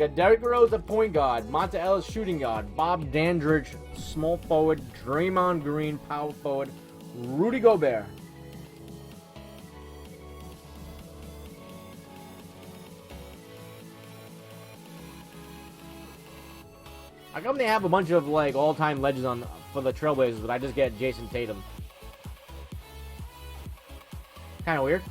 got Derrick Rose at point guard, Monta Ellis shooting guard, Bob Dandridge small forward, Draymond Green power forward, Rudy Gobert. How come they have a bunch of like all-time legends on for the Trailblazers, but I just get Jason Tatum? Kind of weird.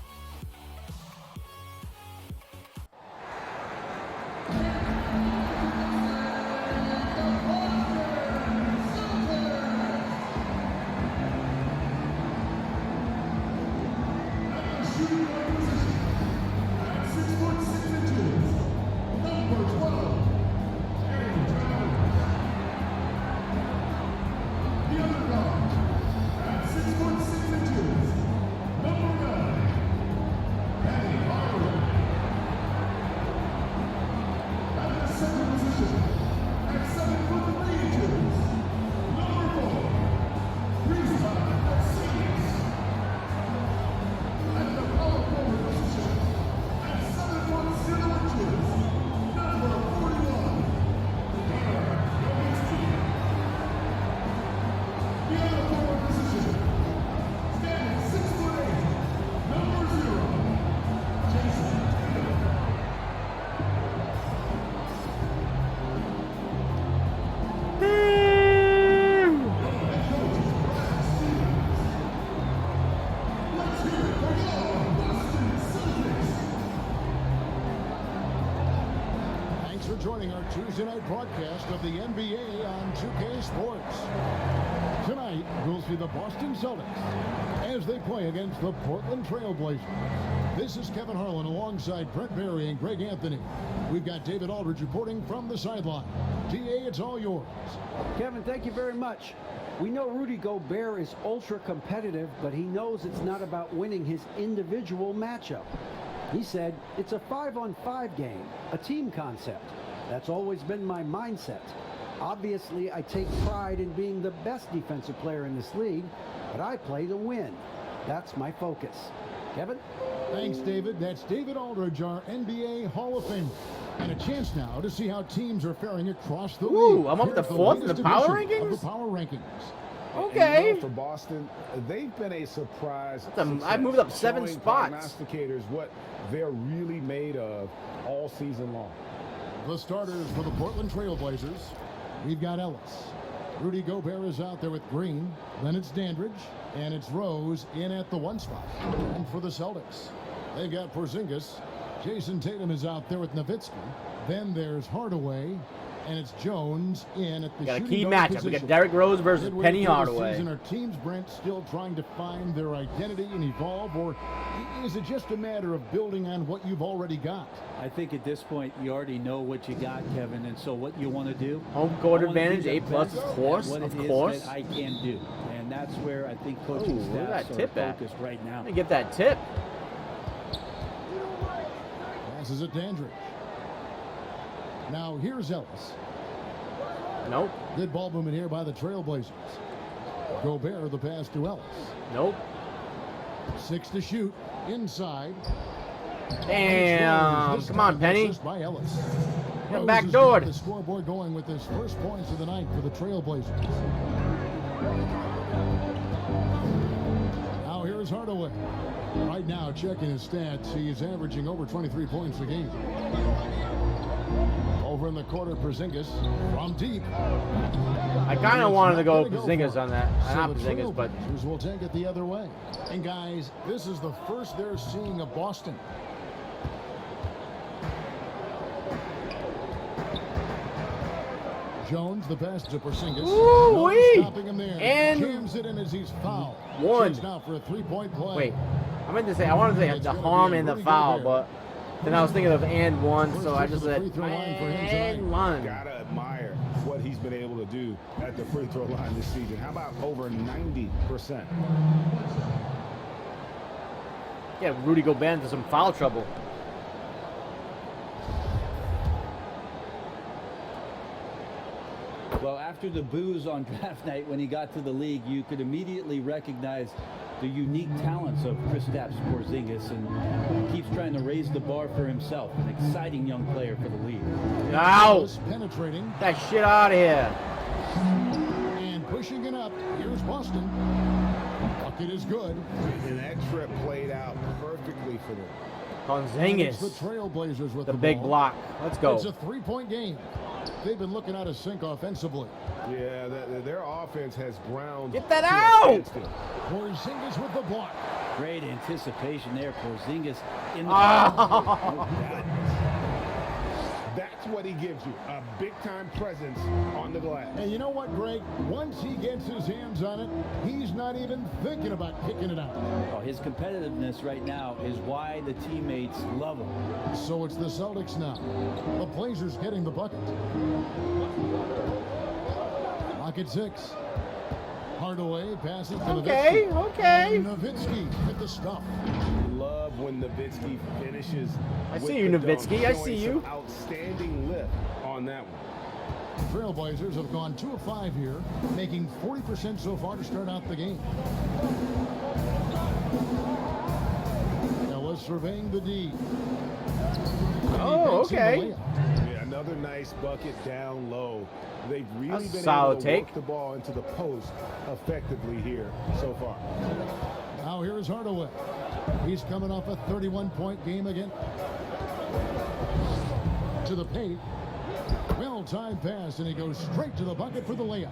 Joining our Tuesday night broadcast of the NBA on 2K Sports. Tonight, we'll see the Boston Celtics as they play against the Portland Trailblazers. This is Kevin Harlan alongside Brett Barry and Greg Anthony. We've got David Aldridge reporting from the sideline. DA, it's all yours. Kevin, thank you very much. We know Rudy Gobert is ultra competitive, but he knows it's not about winning his individual matchup. He said it's a 5-on-5 game, a team concept. That's always been my mindset. Obviously, I take pride in being the best defensive player in this league, but I play to win. That's my focus. Kevin? Thanks, David. That's David Aldridge, our NBA Hall of Famer. And a chance now to see how teams are faring across the league. Ooh, I'm up to fourth in the power rankings? The power rankings. Okay. And, you know, for Boston, they've been a surprise. I moved up 7 spots. Prognosticators what they're really made of all season long. The starters for the Portland Trailblazers. We've got Ellis. Rudy Gobert is out there with Green. Then it's Dandridge. And it's Rose in at the 1 spot. And for the Celtics, they've got Porzingis. Jason Tatum is out there with Nowitzki. Then there's Hardaway. And it's Jones in at the got a shooting key guard matchup. position. We got Derrick Rose versus Midway Penny through the Hardaway. season, are teams, Brent, still trying to find their identity and evolve, or is it just a matter of building on what you've already got? I think at this point you already know what you got, Kevin, and so what you want to do. Home court I wanna advantage, be the 8+, best of course, at what of it is course. that I can do, and that's where I think coaching Ooh, where's that staffs are tip at? focused right now. Let me get that tip. Passes it Dandridge. Now here's Ellis. Nope. Good ball movement here by the Trailblazers. Gobert the pass to Ellis. Nope. 6 to shoot. Inside. Damn. Come on, Penny. By Ellis. Come Rose back has door. got the scoreboard going with his first points of the night for the Trailblazers. Now here's Hardaway. Right now, checking his stats, he's averaging over 23 points a game. Over in the corner, Porzingis from deep. I kind of wanted to go Porzingis on that. Not the Porzingis, but Trailblazers will take it the other way. And guys, this is the first they're seeing of Boston. Jones, the pass to Porzingis. Ooh-wee. Stopping him there. And jams it in as he's fouled. one. Chase now for a three-point play. wait. I meant to say I wanted to say the harm and the foul, but then I was thinking of and one, so I just said and one. Gotta admire what he's been able to do at the free throw line this season. How about over 90%? Yeah, Rudy Gobert into some foul trouble. Well, after the boos on draft night when he got to the league, you could immediately recognize the unique talents of Kristaps Porzingis and keeps trying to raise the bar for himself. An exciting young player for the league. Ow! Penetrating. Get that shit out of here. And pushing it up. Here's Boston. Bucket is good. And that trip played out perfectly for them. It's the Ponzingis. Trailblazers with The the big ball. block. Let's go. It's a three-point game. They've been looking out of sync offensively. Yeah, their offense has ground. Get that to a out! standstill. Porzingis with the block. Great anticipation there. Porzingis in the Oh. That's what he gives you, a big-time presence on the glass. And you know what, Greg? Once he gets his hands on it, he's not even thinking about kicking it out. Oh, his competitiveness right now is why the teammates love him. So it's the Celtics now. The Blazers getting the bucket. Pocket 6. Hardaway passes to Okay, Nowitzki. okay. Nowitzki with the stuff. Love when Nowitzki finishes. I with see you, the dunk, Nowitzki. I showing see some you. Outstanding lift on that one. Trailblazers have gone 2 of 5 here, making 40% so far to start out the game. Ellis surveying the D. Oh, okay. Yeah, another nice bucket down low. They've really That's been solid able to take. work the ball into the post effectively here so far. Now here's Hardaway. He's coming off a 31-point game again. To the paint. Well-timed pass, and he goes straight to the bucket for the layup.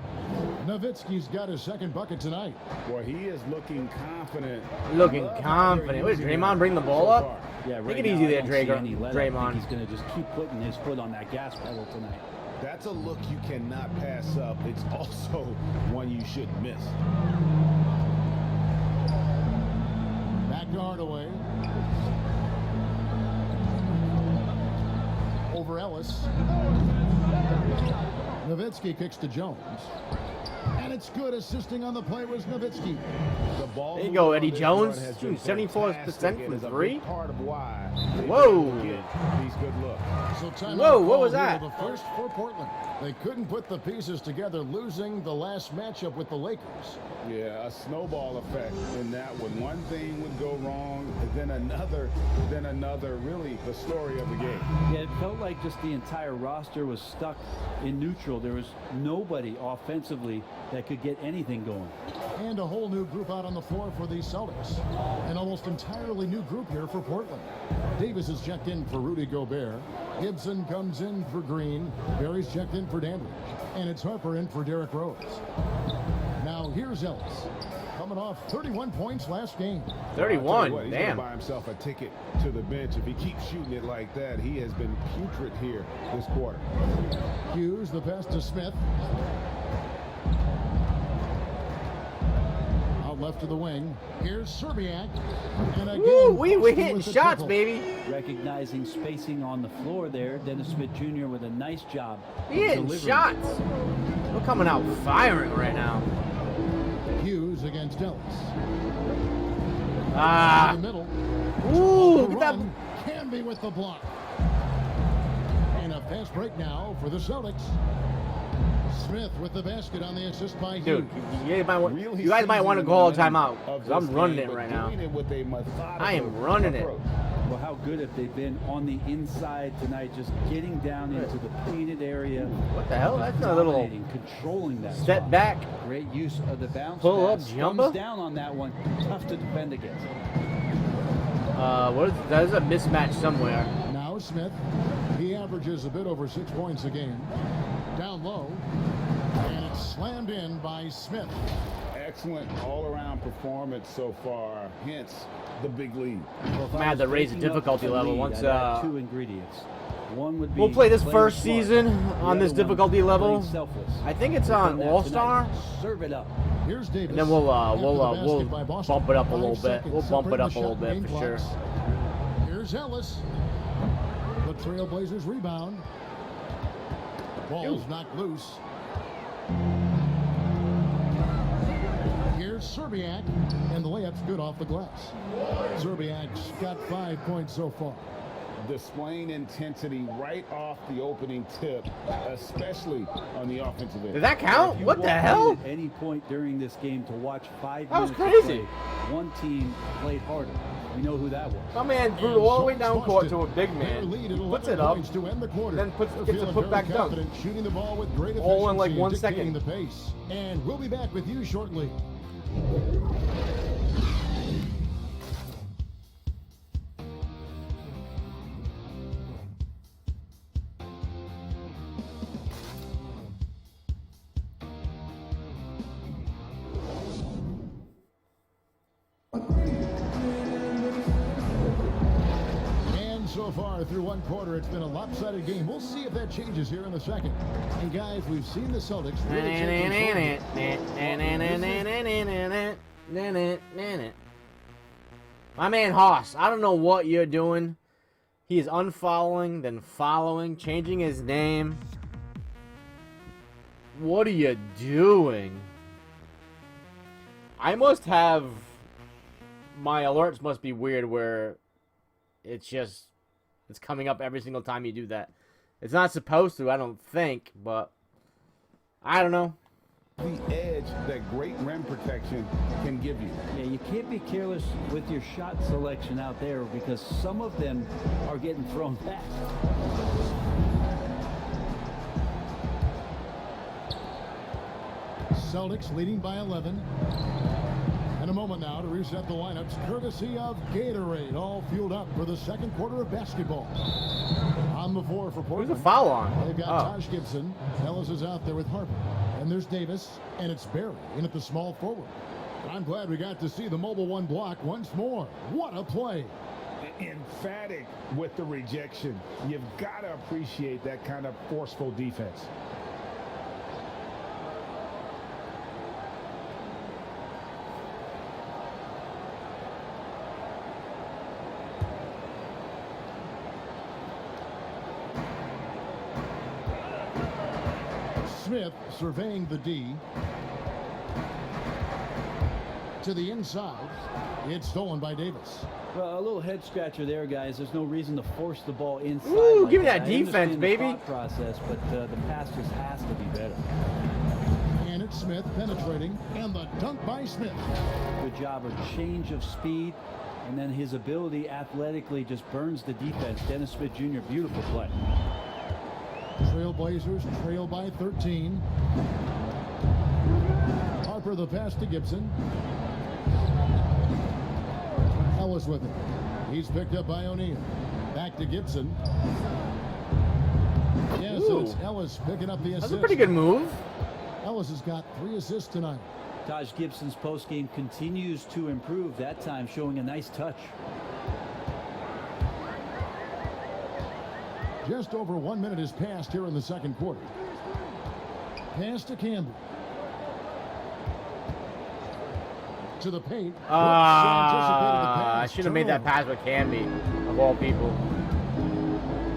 Nowitzki's got his second bucket tonight. Boy, he is looking confident. Looking Love how confident. they're What did using Draymond him bring the ball so up? far. Yeah, Take right it now, easy I there, don't see any let up. I think Draymond. he's going to just keep putting his foot on that gas pedal tonight. That's a look you cannot pass up. It's also one you shouldn't miss. Back to Hardaway. Over Ellis. Nowitzki kicks to Jones. And it's good. Assisting on the play was Nowitzki. The ball There you go, movement Eddie on this Jones, run has shooting been 74% fantastic and from is a three. big part of why they've Whoa. been able to get these good looks. So timeout Whoa, what called was here, that? The first for Portland. They couldn't put the pieces together, losing the last matchup with the Lakers. Yeah, a snowball effect in that one. One thing would go wrong, then another. Really, the story of the game. Yeah, it felt like just the entire roster was stuck in neutral. There was nobody offensively that could get anything going. And a whole new group out on the floor for the Celtics. An almost entirely new group here for Portland. Davis is checked in for Rudy Gobert. Gibson comes in for Green. Barry's checked in for Dandridge. And it's Harper in for Derrick Rose. Now here's Ellis. Coming off 31 points last game. 31, He's damn. gonna buy himself a ticket to the bench. If he keeps shooting it like that, he has been putrid here this quarter. Hughes, the pass to Smith. Out left to the wing. Here's Serbiak. And again, Woo, we Boston hitting with the shots, triple. baby. Recognizing spacing on the floor there. Dennis Smith Jr. with a nice job. We hitting delivering. shots. We're coming out firing right now. Hughes against Ellis. Ah. In the middle. Ooh, The look at that. run. Canby with the block. And a fast break now for the Celtics. Smith with the basket on the assist by Dude, Hughes. Really you guys might want to seizing call a the momentum timeout. of 'Cause I'm this running game, it but right now. doing it with a methodical I am running it. approach. Well, how good have they been on the inside tonight, just getting down into the painted area. What the hell? That's a little Dominating, controlling that step spot. back. Great use of the bounce Pull up pass. jumper? Thumbs down on that one. Tough to defend against. There's a mismatch somewhere. Now Smith. He averages a bit over 6 points a game. Down low. And it's slammed in by Smith. Excellent all-around performance so far, hence the big lead. Well, if Might I have was to raise the breaking up difficulty the level lead, once, I'd add two ingredients. One would be We'll play this playing first smart. season The on this other one, difficulty level. playing selfless. I think it's We've on done that All-Star. tonight. Serve it up. Here's Davis. And then we'll After the basket by we'll Boston. bump it up a 5 little bit. seconds We'll bump it separating up a the little shot bit game for sure. clocks. Here's Ellis. The Trailblazers rebound. Ball's knocked loose. Here's Serbiak, and the layup's good off the glass. Serbiak's got 5 points so far. displaying intensity right off the opening tip, especially on the offensive end. Did that count? If you What the walk in hell? At any point during this game to watch 5 That was minutes of crazy. play, one team played harder. We know who that was. My man threw it all the way down court to a big man. Lead at Puts 11 it up, points to end the quarter. then gets a Feeling put back very dunk. confident, shooting the ball with great All in like efficiency 1 and dictating second. the pace. And we'll be back with you shortly. So far through one quarter, it's been a lopsided game. We'll see if that changes here in the second. And guys, we've seen the Celtics really take control. My man Haas, I don't know what you're doing. He is unfollowing, then following, changing his name. What are you doing? I must have... My alerts must be weird where it's just... It's coming up every single time you do that. It's not supposed to, I don't think, but... I don't know. The edge that great rim protection can give you. Yeah, you can't be careless with your shot selection out there because some of them are getting thrown back. Celtics leading by 11. And a moment now to reset the lineups, courtesy of Gatorade, all fueled up for the second quarter of basketball. On the floor for Portland. Who's the foul on? They've got Taj Gibson. Ellis is out there with Harper. And there's Davis, and it's Barry in at the small forward. I'm glad we got to see the mobile one block once more. What a play. Emphatic with the rejection. You've got to appreciate that kind of forceful defense. Smith surveying the D. To the inside. It's stolen by Davis. Well, a little head scratcher there, guys. There's no reason to force the ball inside. Ooh, like give me that. that I defense, understand the baby. thought process, but the pass just has to be better. And it's Smith penetrating. And the dunk by Smith. Good job, a change of speed, and then his ability athletically just burns the defense. Dennis Smith Jr., beautiful play. Trailblazers trail by 13. Harper the pass to Gibson. Ellis with it. He's picked up by O'Neal. Back to Gibson. Yes, Ooh. it's Ellis picking up the assist. That's a pretty good move. Ellis has got 3 assists tonight. Taj Gibson's postgame continues to improve, that time showing a nice touch. Just over 1 minute has passed here in the second quarter. Pass to Campbell. To the paint. I should have made that pass with Camby, of all people.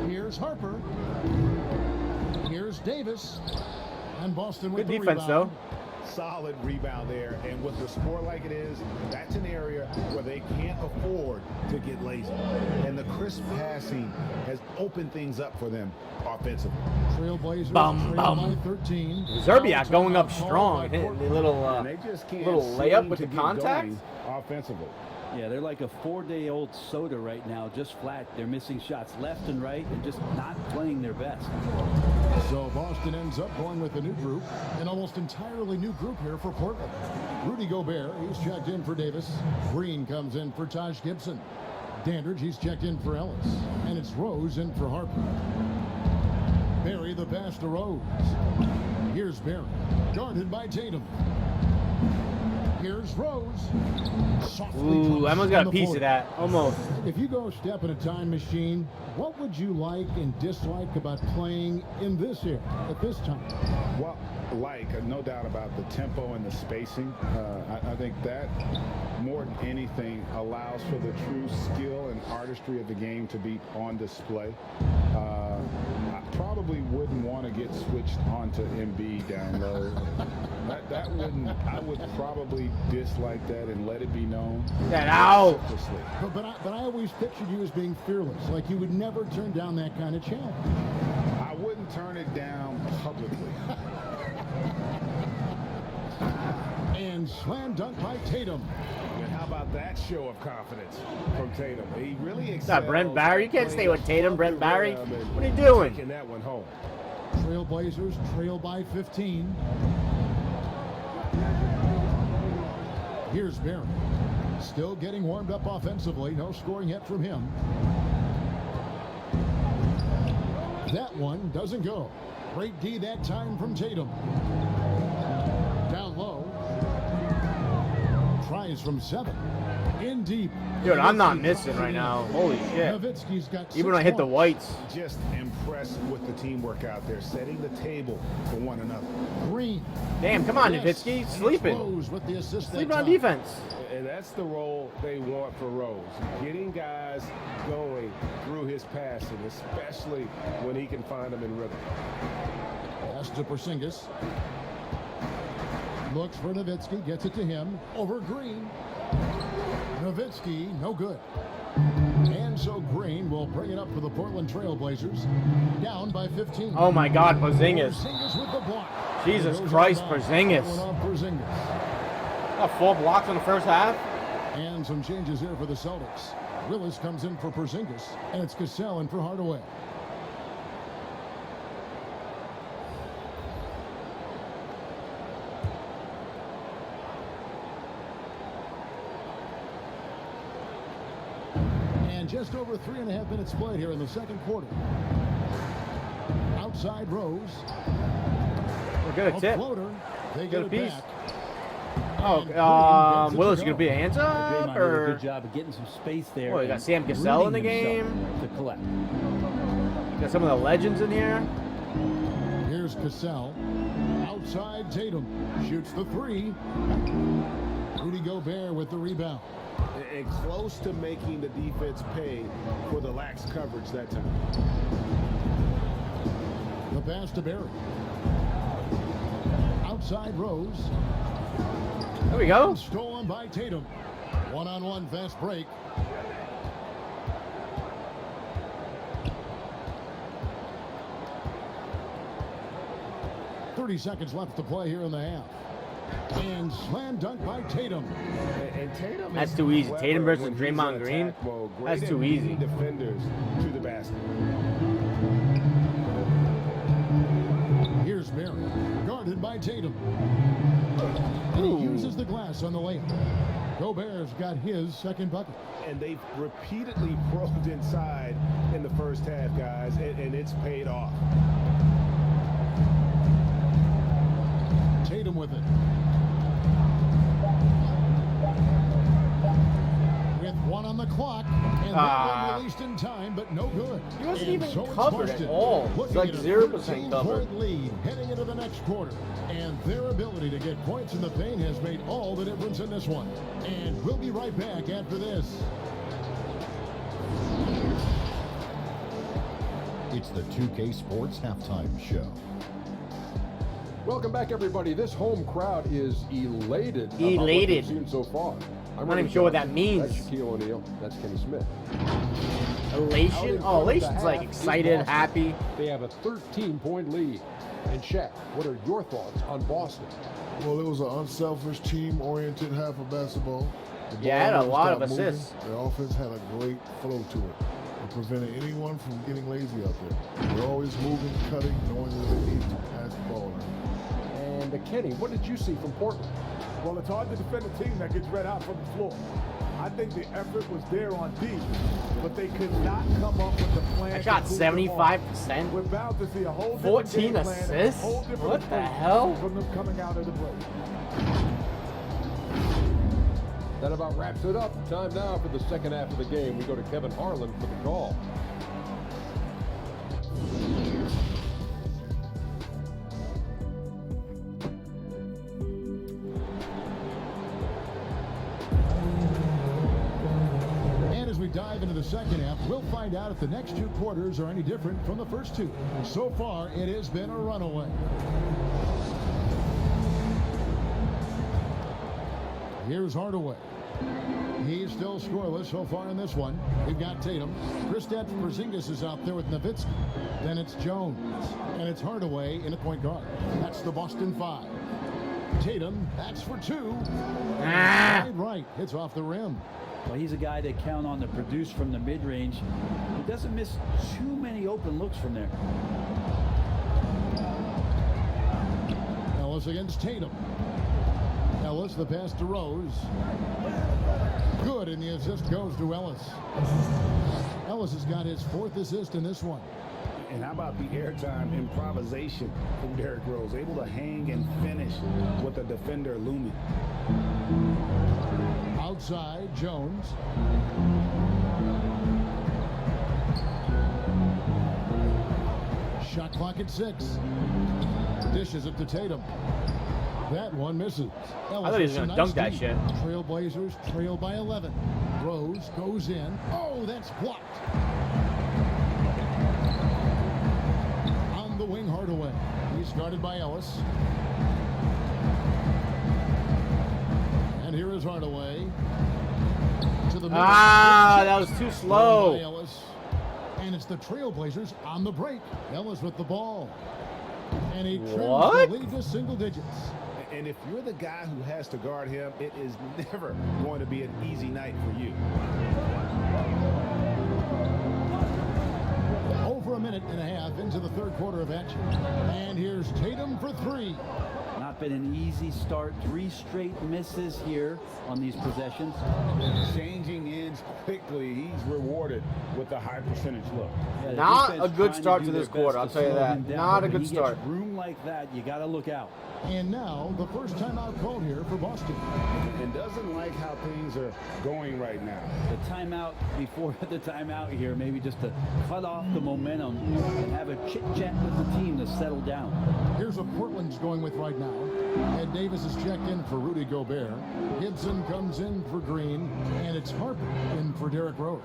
Here's Harper. Here's Davis. And Boston with Good the defense, rebound. though. Solid rebound there, and with the score like it is, that's an area where they can't afford to get lazy. And the crisp passing has opened things up for them offensively. Trailblazers Bum, trail bum. by 13. Zerbiak going up Foul strong, by hitting Portland. the little And they just can't little seem layup with to the get contact. going offensively. Yeah, they're like a 4-day-old soda right now, just flat. They're missing shots left and right and just not playing their best. So Boston ends up going with a new group, an almost entirely new group here for Portland. Rudy Gobert, he's checked in for Davis. Green comes in for Taj Gibson. Dandridge, he's checked in for Ellis. And it's Rose in for Harper. Barry the pass to Rose. Here's Barry, guarded by Tatum. Here's Rose. Softly Ooh, I almost got a on the piece floor. of that. Almost. If you go step in a time machine, what would you like and dislike about playing in this era at this time? Well, no doubt about the tempo and the spacing. I think that more than anything allows for the true skill and artistry of the game to be on display. I probably wouldn't want to get switched onto Embiid down low. That wouldn't. I would probably dislike that and let it be known. Get out. But I always pictured you as being fearless, like you would never turn down that kind of challenge. I wouldn't turn it down publicly. And slam dunk by Tatum. And how about that show of confidence from Tatum? He really Is excelled. that Brent Barry? You can't stay with Tatum, Brent Barry. And What are you doing? taking that one home. Trailblazers trail by 15. Here's Barry. Still getting warmed up offensively. No scoring yet from him. That one doesn't go. Great D that time from Tatum. Down low. Tries from 7. In deep. Dude, I'm not missing right now. Holy shit. Nowitzki's got Even when I hit the whites. Just impressed with the teamwork out there, setting the table for one another. Green. Damn, come on, Yes, Nowitzki. and Sleeping. Rose with the assist that Sleeping on time. defense. And that's the role they want for Rose. Getting guys going through his passing, especially when he can find them in rhythm. Pass to Porzingis. Looks for Nowitzki, gets it to him. Over Green. Nowitzki, no good. And so Green will bring it up for the Portland Trailblazers. Down by 15. Oh my God, Porzingis. Porzingis with the block. Jesus Goes Christ, on down. Porzingis. Going on Porzingis. Got 4 blocks in the first half. And some changes here for the Celtics. Willis comes in for Porzingis, and it's Cassell in for Hardaway. And just over 3.5 minutes played here in the second quarter. Outside Rose. We're good A at tip. floater. They Good get a it piece. back. Oh, Willis gonna be a hands Draymond up did a or? good job of getting some space there. Boy, you got and Sam Cassell in the ruining himself game. to collect. Got some of the legends in here. Here's Cassell. Outside Tatum. Shoots the 3. Rudy Gobert with the rebound. And close to making the defense pay for the lax coverage that time. The pass to Barry. Outside Rose. There we go. Stolen by Tatum. One-on-one fast break. Seconds left to play here in the half. And slam dunk by Tatum. And Tatum That's is too easy. clever Tatum versus when he's in Draymond Green? attack mode. That's Great too at easy. leading defenders to the basket. Here's Barry. Guarded by Tatum. And he uses the glass on the layup. Gobert's got his second bucket. And they've repeatedly probed inside in the first half, guys, and it's paid off. Tatum with it. With 1 on the clock. And that one released in time, but no good. He wasn't And even so it's covered at Boston all. It's looking like at a 0% 13-point covered. lead heading into the next quarter. And their ability to get points in the paint has made all the difference in this one. And we'll be right back after this. It's the 2K Sports Halftime Show. Welcome back, everybody. This home crowd is elated. about what Elated. they've seen so far. I'm not even sure what that means. That's Shaquille O'Neal. That's Kenny Smith. Elation? Oh, elation's like excited, happy. They have a 13-point lead. And Shaq, what are your thoughts on Boston? Well, it was an unselfish, team-oriented half of basketball. The Yeah, it had ball a never lot of stopped moving. assists. The offense had a great flow to it. It prevented anyone from getting lazy out there. They're always moving, cutting, knowing that they need to pass the ball around. And Kenny, what did you see from Portland? Well, it's hard to defend a team that gets read out from the floor. I think the effort was there on D, but they could not come up with a plan. I shot to move the ball. 75%. We're bound to see a whole different 14 game plan, a assists? whole different What the approach hell? from them coming out of the break. That about wraps it up. Time now for the second half of the game. We go to Kevin Harlan for the call. And as we dive into the second half, we'll find out if the next 2 quarters are any different from the first 2. So far, it has been a runaway. Here's Hardaway. He's still scoreless so far in this one. We've got Tatum. Kristaps Porzingis is out there with Nowitzki. Then it's Jones. And it's Hardaway in at point guard. That's the Boston 5. Tatum, that's for 2. Right, hits off the rim. Well, he's a guy they count on to produce from the mid-range. He doesn't miss too many open looks from there. Ellis against Tatum. Ellis, the pass to Rose. Good, and the assist goes to Ellis. Ellis has got his 4th assist in this one. And how about the airtime improvisation from Derrick Rose? Able to hang and finish with a defender looming. Outside, Jones. Shot clock at 6. Dishes it to Tatum. That one misses. I thought he was going to dunk that shit. Trailblazers trail by 11. Rose goes in. Oh, that's blocked. On the wing, Hardaway. He's guarded by Ellis. And here is Hardaway. To the middle. That was too slow. By Ellis. And it's the Trailblazers on the break. Ellis with the ball. And he trims the lead to single digits. And if you're the guy who has to guard him, it is never going to be an easy night for you. Over a minute and a half into the third quarter of action. And here's Tatum for 3. Not been an easy start. 3 straight misses here on these possessions. Changing ends quickly. He's rewarded with a high percentage look. Yeah, Not a good start to this quarter, I'll tell you that. Not a good start. Room like that, you got to look out. And now the first timeout called here for Boston. And doesn't like how things are going right now. The timeout before the timeout here, maybe just to cut off the momentum and have a chit-chat with the team to settle down. Here's what Portland's going with right now. Ed Davis is checked in for Rudy Gobert. Gibson comes in for Green. And it's Harper in for Derrick Rose.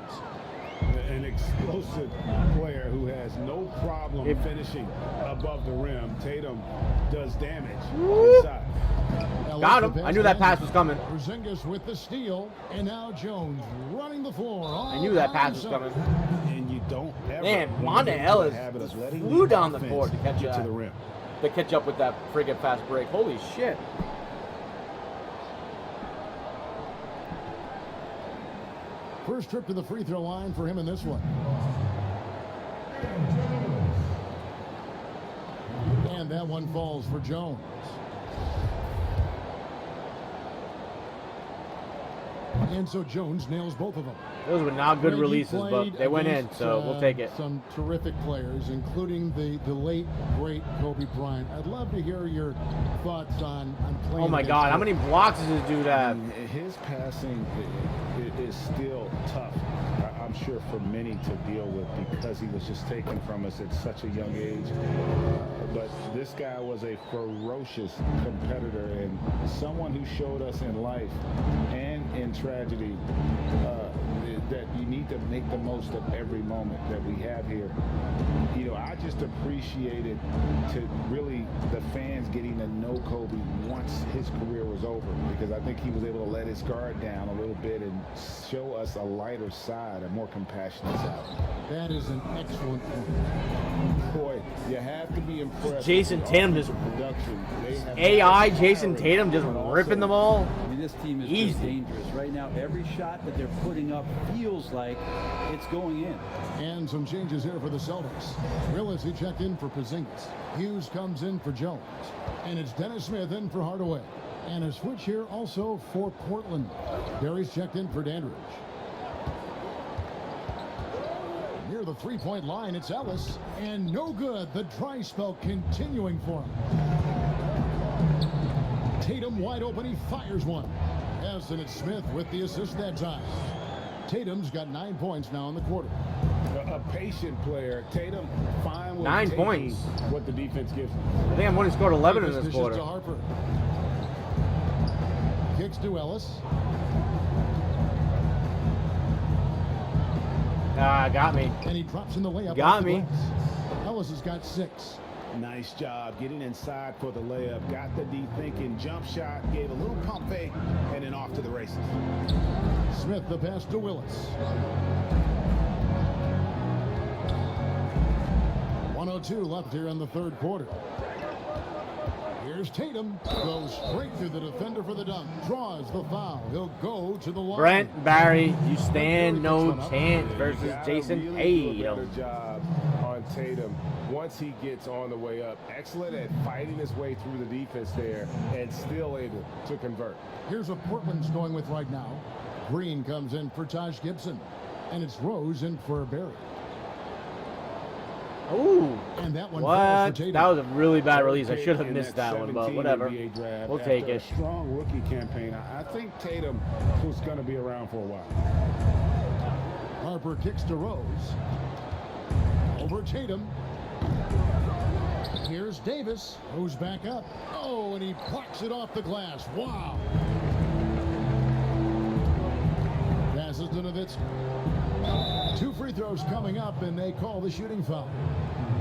An explosive player who has no problem finishing above the rim. Tatum does damage inside. Got him. I knew that pass was coming. Porzingis with the steal, and now Jones running the floor. I knew that pass was coming. And you don't ever. Man, Monta Ellis flew down the court to catch to the rim. To catch up with that friggin' fast break. Holy shit. First trip to the free throw line for him in this one. And that one falls for Jones. And so Jones nails both of them. Those were not good releases, but they went in, so we'll take it. Some terrific players, including the late, great Kobe Bryant. I'd love to hear your thoughts on playing. Oh my God, how many blocks does this dude have? His passing is still tough, I'm sure, for many to deal with because he was just taken from us at such a young age. But this guy was a ferocious competitor and someone who showed us in life and in tragedy that you need to make the most of every moment that we have here. You know, I just appreciated to really the fans getting to know Kobe once his career was over, because I think he was able to let his guard down a little bit and show us a lighter side, a more compassionate side. That is an excellent point. Boy, you have to be impressed. Jason Tatum just production. Jason Tatum just ripping them all. I mean, this team is just dangerous right now. Every shot that they're putting up feels like it's going in. And some changes here for the Celtics. Willis, he checked in for Porzingis. Hughes comes in for Jones. And it's Dennis Smith in for Hardaway. And a switch here also for Portland. Barry's checked in for Dandridge. Near the three-point line, it's Ellis. And no good. The dry spell continuing for him. Tatum wide open. He fires one. Yes, and it's Smith with the assist that time. Tatum's got 9 points now in the quarter. A patient player. Tatum fine with 9 points. What the defense gives him. I think I've only scored 11 in this quarter. To Harper. Kicks to Ellis. Got me. And he drops in the layup. Got me. Ellis has got 6. Nice job getting inside for the layup. Got the D thinking. Jump shot. Gave a little pump fake. And then off to the races. Smith the pass to Willis. 1:02 left here in the third quarter. Here's Tatum. Goes straight through the defender for the dunk. Draws the foul. He'll go to the line. Brent Barry, you stand no chance versus Jason Really do a Tatum. better job on Tatum once he gets on the way up. Excellent at fighting his way through the defense there and still able to convert. Here's what Portland's going with right now. Green comes in for Taj Gibson. And it's Rose in for Barry. Ooh. And that one falls What? for Tatum. That was a really bad release. I Pick should have in missed that one, but 17 whatever. NBA draft We'll take after it. A strong rookie campaign. I think Tatum was going to be around for a while. Harper kicks to Rose. Over Tatum. Here's Davis, who's back up. Oh, and he plucks it off the glass. Wow. Passes to Nowitzki. 2 free throws coming up, and they call the shooting foul.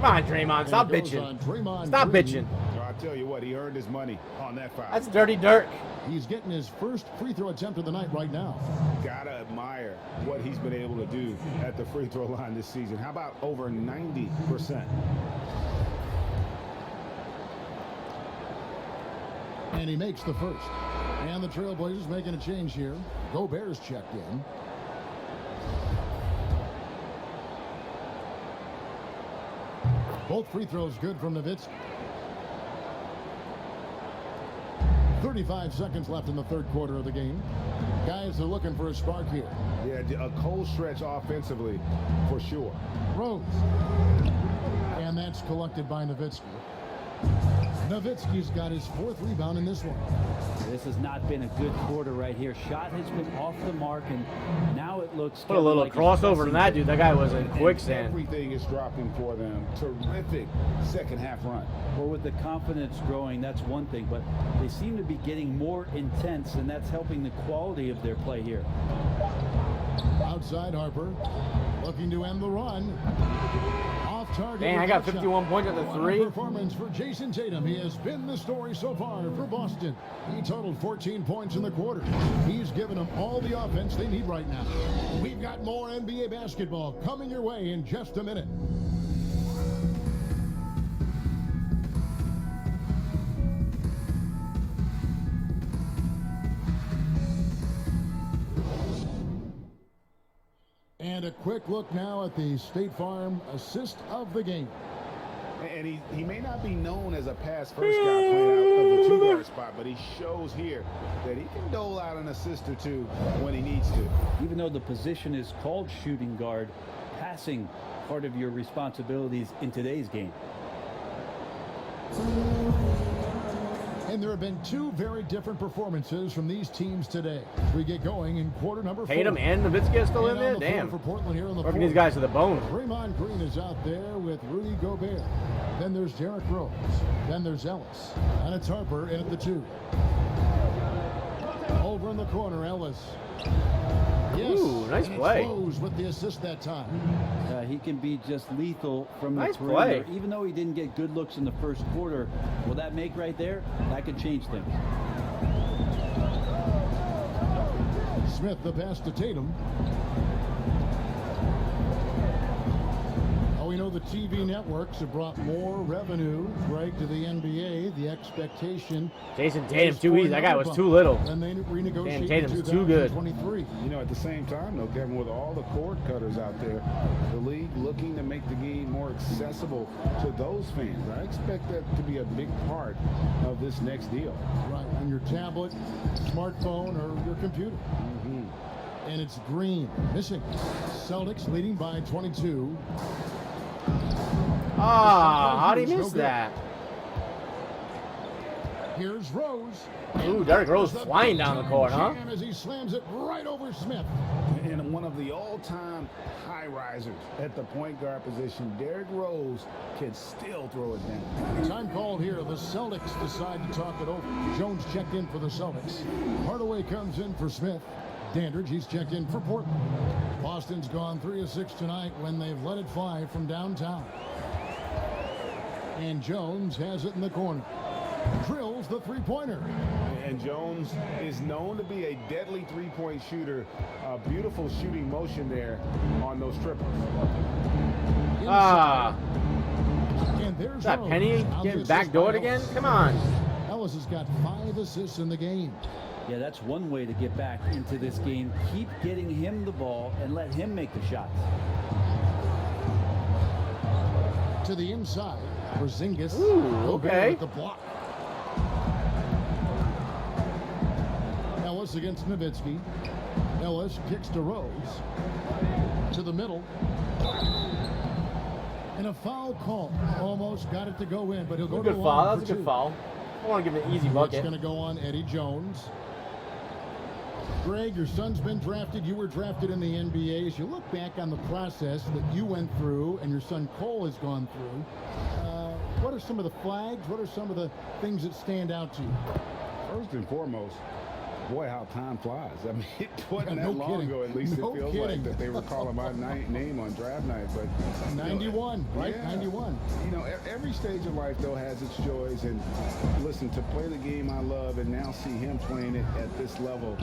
Come on, Draymond. Stop And it goes bitching. on Draymond Stop Green. bitching. I'll tell you what, he earned his money on that foul. That's dirty Dirk. He's getting his first free throw attempt of the night right now. Gotta admire what he's been able to do at the free throw line this season. How about over 90%? And he makes the first. And the Trailblazers making a change here. Gobert's checked in. Both free throws good from Nowitzki. 35 seconds left in the third quarter of the game. Guys are looking for a spark here. Yeah, a cold stretch offensively for sure. Rose. And that's collected by Nowitzki. Nowitzki's got his 4th rebound in this one. This has not been a good quarter right here. Shot has been off the mark, and now it looks... Put a little like he's crossover pressing to that dude. That guy was in quicksand. Everything is dropping for them. Terrific second half run. Well, with the confidence growing, that's one thing, but they seem to be getting more intense, and that's helping the quality of their play here. Outside Harper. Looking to end the run. Off target. Dang, I got 51 points at the What a 3. performance for Jason Tatum. He has been the story so far for Boston. He totaled 14 points in the quarter. He's given them all the offense they need right now. We've got more NBA basketball coming your way in just a minute. And a quick look now at the State Farm assist of the game. And he may not be known as a pass-first guy playing out of the 2-guard spot, but he shows here that he can dole out an assist or two when he needs to. Even though the position is called shooting guard, passing part of your responsibilities in today's game. And there have been 2 very different performances from these teams today. As we get going in quarter number 4. Tatum and Nowitzki are still in there? on the floor Damn. for Portland here in the Working fourth. these guys to the bone. Draymond Green is out there with Rudy Gobert. Then there's Derrick Rose. Then there's Ellis. And it's Harper in at the 2. Over in the corner, Ellis. Yes. Ooh, nice and play. It's Rose with the assist that time. He can be just lethal from Nice the perimeter. play. Even though he didn't get good looks in the first quarter, will that make right there? That could change things. Smith the pass to Tatum. Oh, we know the TV networks have brought more revenue, Greg, to the NBA. The expectation. Jason Tatum, too easy. That guy was too little. And they renegotiate Damn, in Tatum's too good. 2023. You know, at the same time, though, Kevin, with all the cord cutters out there, the league looking to make the game more accessible to those fans. I expect that to be a big part of this next deal. Right, on your tablet, smartphone, or your computer. And it's Green missing. Celtics leading by 22. Ah, how'd he miss that? Here's Rose. Ooh, Derrick Rose flying down the court, huh? As he slams it right over Smith. And one of the all-time high risers at the point guard position, Derrick Rose can still throw it down. Time called here. The Celtics decide to talk it over. Jones checked in for the Celtics. Hardaway comes in for Smith. Dandridge, he's checked in for Portland. Boston's gone 3 of 6 tonight when they've let it fly from downtown. And Jones has it in the corner. Drills the three-pointer. And Jones is known to be a deadly three-point shooter. A beautiful shooting motion there on those triples. Ah. And there's Is that Rose. Penny getting backdoored again? Come on. Ellis has got 5 assists in the game. Yeah, that's one way to get back into this game. Keep getting him the ball and let him make the shots. To the inside. Porzingis. Ooh, okay. With the block. Ellis against Nowitzki. Ellis kicks to Rose. To the middle. And a foul call. Almost got it to go in, but he'll go to the line. Foul. That's a for good 2. foul. I want to give it an easy bucket. It's going to go on Eddie Jones. Greg, your son's been drafted. You were drafted in the NBA. As you look back on the process that you went through and your son Cole has gone through, what are some of the flags? What are some of the things that stand out to you? First and foremost, boy, how time flies. I mean, it wasn't No that long kidding. ago, at least No it feels kidding. like, that they were calling my name on draft night. But 91, right? Yeah. 91. You know, every stage of life, though, has its joys. And listen, to play the game I love and now see him playing it at this level,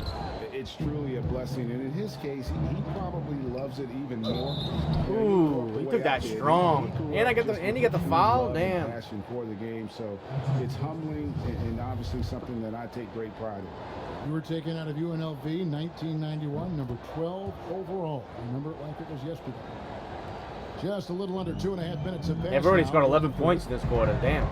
it's truly a blessing. And in his case, he probably loves it even more. Ooh, he took that strong. And I get the foul. Damn. Passion for the game, so it's humbling and obviously something that I take great pride in. You were taken out of UNLV 1991, number 12 overall. Remember it like it was yesterday. Just a little under 2.5 minutes of pass. They've already now. scored 11 points in this quarter. Damn.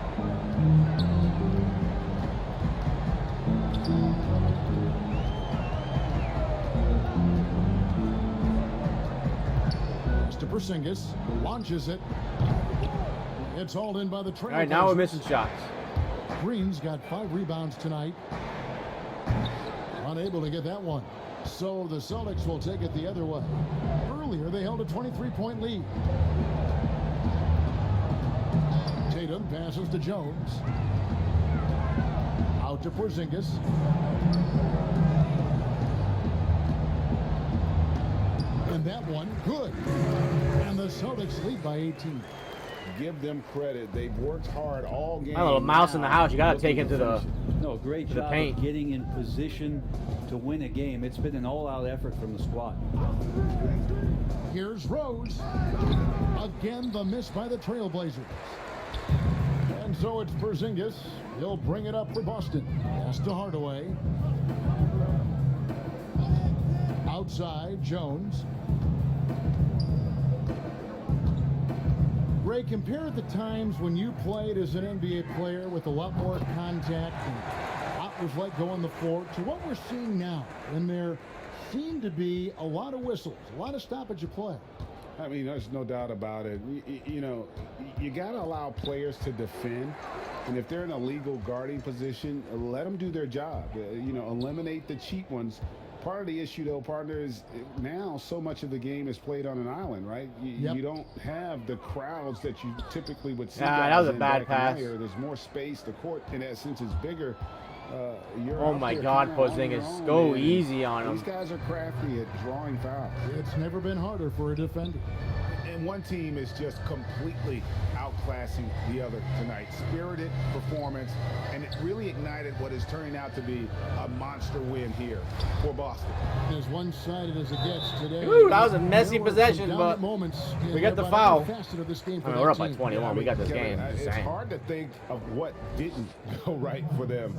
To Porzingis, launches it. It's hauled in by the Trailblazers. All right, now we're missing shots. Green's got 5 rebounds tonight. Unable to get that one. So the Celtics will take it the other way. Earlier, they held a 23-point lead. Tatum passes to Jones. Out to Porzingis. And that one, good. And the Celtics lead by 18. Give them credit. They've worked hard all game. My little mouse in the house. You got to take him to the great the job paint. of getting in position to win a game. It's been an all-out effort from the squad. Here's Rose. Again, the miss by the Trailblazers. And so it's Porzingis. He'll bring it up for Boston. Pass to Hardaway. Outside, Jones. Ray, compare the times when you played as an NBA player with a lot more contact and what was like going the floor to what we're seeing now, and there seem to be a lot of whistles, a lot of stoppage of play. I mean, there's no doubt about it. You know, you got to allow players to defend. And if they're in a legal guarding position, let them do their job. You know, eliminate the cheap ones. Part of the issue, though, partner, is now so much of the game is played on an island, right? You don't have the crowds that you typically would see. That was a bad pass. There's more space. The court, in essence, is bigger. Oh my God, Porzingis, go easy on him. These guys are crafty at drawing fouls. It's never been harder for a defender. And one team is just completely outclassing the other tonight. Spirited performance, and it really ignited what is turning out to be a monster win here for Boston. As one-sided as it gets today. Ooh, that was a messy possession, but we got the foul. We're up by 21. We got this game. It's hard to think of what didn't go right for them.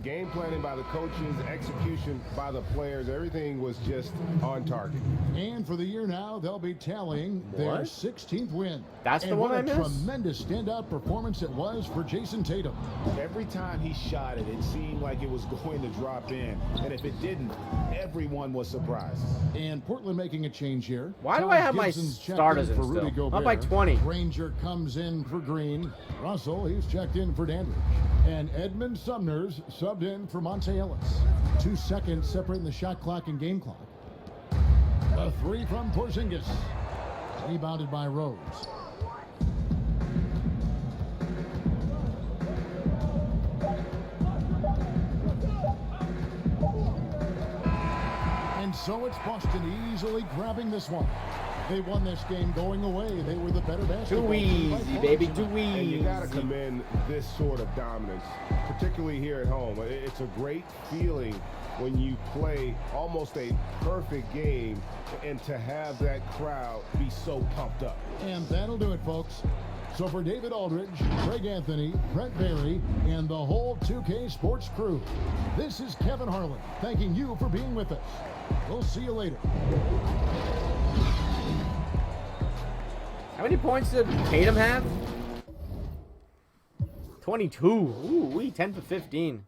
Game planning by the coaches, execution by the players, everything was just on target. And for the year now, they'll be tallying their 16th win. That's the one I missed? What a tremendous standout performance it was for Jason Tatum. Every time he shot it, it seemed like it was going to drop in. And if it didn't, everyone was surprised. And Portland making a change here. Why do I have my starters in still? Up by 20. Ranger comes in for Green. Russell, he's checked in for Dandridge. And Edmund Sumner's subbed in for Monte Ellis. 2 seconds separating the shot clock and game clock. A 3 from Porzingis. Rebounded by Rose. And so it's Boston easily grabbing this one. They won this game going away. They were the better basketball Too team by easy, far baby. tonight. Too easy. And you got to commend this sort of dominance, particularly here at home. It's a great feeling when you play almost a perfect game and to have that crowd be so pumped up. And that'll do it, folks. So for David Aldridge, Greg Anthony, Brett Barry, and the whole 2K Sports crew, this is Kevin Harlan thanking you for being with us. We'll see you later. How many points did Tatum have? 22. Ooh, 10 for 15.